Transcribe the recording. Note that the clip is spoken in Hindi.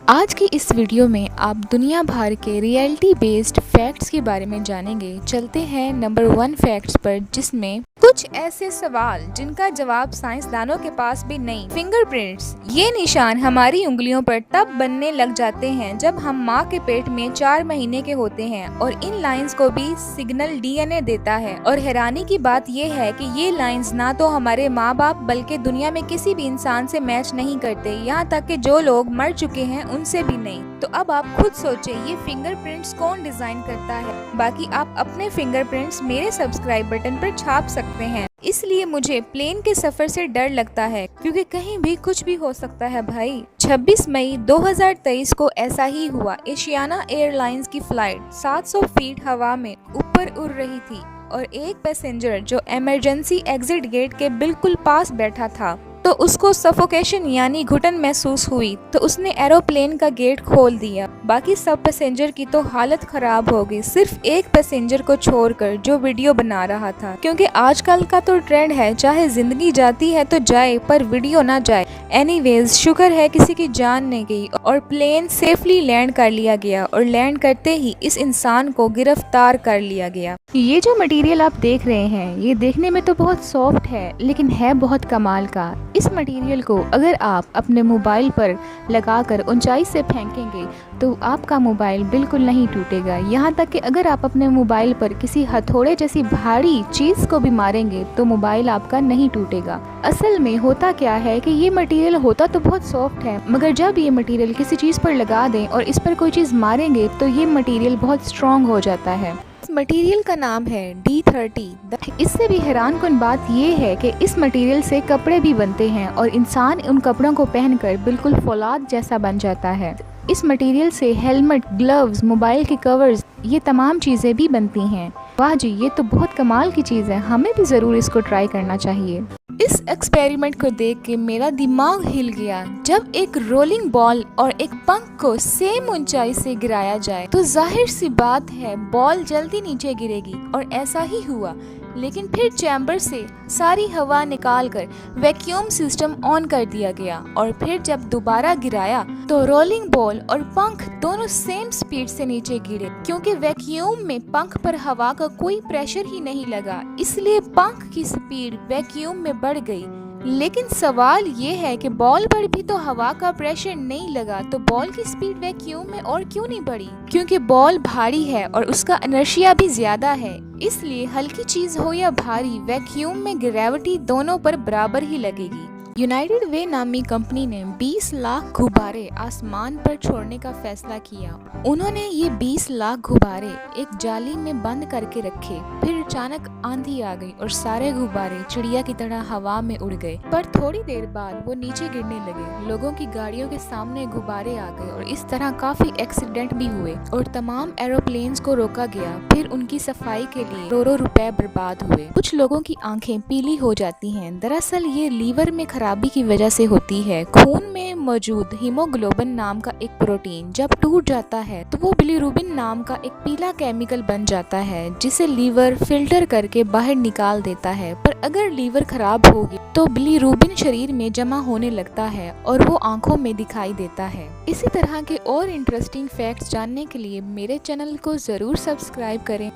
आज की इस वीडियो में आप दुनिया भर के रियलिटी बेस्ड फैक्ट्स के बारे में जानेंगे। चलते हैं नंबर 1 फैक्ट्स पर, जिसमें कुछ ऐसे सवाल जिनका जवाब साइंसदानों के पास भी नहीं। फिंगरप्रिंट्स, ये निशान हमारी उंगलियों पर तब बनने लग जाते हैं जब हम माँ के पेट में 4 महीने के होते हैं और इन लाइंस को भी सिग्नल डीएनए देता है। और हैरानी की बात ये है कि ये लाइंस ना तो हमारे माँ बाप बल्कि दुनिया में किसी भी इंसान से मैच नहीं करते, यहाँ तक कि जो लोग मर चुके हैं उनसे भी नहीं। तो अब आप खुद सोचें, ये फिंगरप्रिंट्स कौन डिजाइन करता है? बाकी आप अपने फिंगरप्रिंट्स मेरे सब्सक्राइब बटन पर छाप सकते हैं। इसलिए मुझे प्लेन के सफर से डर लगता है, क्योंकि कहीं भी कुछ भी हो सकता है भाई। 26 मई 2023 को ऐसा ही हुआ। एशियाना एयरलाइंस की फ्लाइट 700 फीट हवा में ऊपर उड़ रही थी और एक पैसेंजर जो इमरजेंसी एग्जिट गेट के बिल्कुल पास बैठा था, तो उसको सफोकेशन यानी घुटन महसूस हुई, तो उसने एरोप्लेन का गेट खोल दिया। बाकी सब पैसेंजर की तो हालत खराब हो गई, सिर्फ एक पैसेंजर को छोड़कर जो वीडियो बना रहा था, क्योंकि आजकल का तो ट्रेंड है चाहे जिंदगी जाती है तो जाए पर वीडियो ना जाए। एनीवेज, शुक्र है किसी की जान नहीं गई और प्लेन सेफली लैंड कर लिया गया और लैंड करते ही इस इंसान को गिरफ्तार कर लिया गया। ये जो मटेरियल आप देख रहे हैं, ये देखने में तो बहुत सॉफ्ट है लेकिन है बहुत कमाल का। इस मटेरियल को अगर आप अपने मोबाइल पर लगाकर ऊंचाई से फेंकेंगे तो आपका मोबाइल बिल्कुल नहीं टूटेगा। यहाँ तक कि अगर आप अपने मोबाइल पर किसी हथौड़े जैसी भारी चीज़ को भी मारेंगे तो मोबाइल आपका नहीं टूटेगा। असल में होता क्या है कि ये मटेरियल होता तो बहुत सॉफ्ट है, मगर जब ये मटेरियल किसी चीज़ पर लगा दें और इस पर कोई चीज़ मारेंगे तो ये मटेरियल बहुत स्ट्रॉन्ग हो जाता है। इस मटेरियल का नाम है D30। इससे भी हैरानकुन बात यह है कि इस मटेरियल से कपड़े भी बनते हैं और इंसान उन कपड़ों को पहनकर बिल्कुल फौलाद जैसा बन जाता है। इस मटेरियल से हेलमेट, ग्लव्स, मोबाइल के कवर्स, ये तमाम चीज़ें भी बनती हैं। वाह जी, ये तो बहुत कमाल की चीज़ है, हमें भी ज़रूर इसको ट्राई करना चाहिए। इस एक्सपेरिमेंट को देख के मेरा दिमाग हिल गया। जब एक रोलिंग बॉल और एक पंख को सेम ऊंचाई से गिराया जाए तो जाहिर सी बात है बॉल जल्दी नीचे गिरेगी, और ऐसा ही हुआ। लेकिन फिर चैम्बर से सारी हवा निकालकर वैक्यूम सिस्टम ऑन कर दिया गया और फिर जब दोबारा गिराया तो रोलिंग बॉल और पंख दोनों सेम स्पीड से नीचे गिरे, क्योंकि वैक्यूम में पंख पर हवा का कोई प्रेशर ही नहीं लगा, इसलिए पंख की स्पीड वैक्यूम में बढ़ गई। लेकिन सवाल ये है कि बॉल पर भी तो हवा का प्रेशर नहीं लगा, तो बॉल की स्पीड वैक्यूम में और क्यों नहीं बढ़ी? क्योंकि बॉल भारी है और उसका इनर्शिया भी ज्यादा है, इसलिए हल्की चीज हो या भारी, वैक्यूम में ग्रेविटी दोनों पर बराबर ही लगेगी। यूनाइटेड वे नामी कंपनी ने 20 लाख गुब्बारे आसमान पर छोड़ने का फैसला किया। उन्होंने ये 20 लाख गुब्बारे एक जाली में बंद करके रखे। फिर अचानक आंधी आ गई और सारे गुब्बारे चिड़िया की तरह हवा में उड़ गए, पर थोड़ी देर बाद वो नीचे गिरने लगे। लोगों की गाड़ियों के सामने गुब्बारे आ गए और इस तरह काफी एक्सीडेंट भी हुए और तमाम एरोप्लेन्स को रोका गया। फिर उनकी सफाई के लिए करोड़ों रुपए बर्बाद हुए। कुछ लोगों की आंखें पीली हो जाती हैं, दरअसल ये लीवर में खराबी की वजह से होती है। खून में मौजूद हीमोग्लोबिन नाम का एक प्रोटीन जब टूट जाता है तो वो बिलीरुबिन नाम का एक पीला केमिकल बन जाता है, जिसे लीवर फिल्टर करके बाहर निकाल देता है। पर अगर लीवर खराब हो गया तो बिलीरुबिन शरीर में जमा होने लगता है और वो आंखों में दिखाई देता है। इसी तरह के और इंटरेस्टिंग फैक्ट्स जानने के लिए मेरे चैनल को जरूर सब्सक्राइब करें।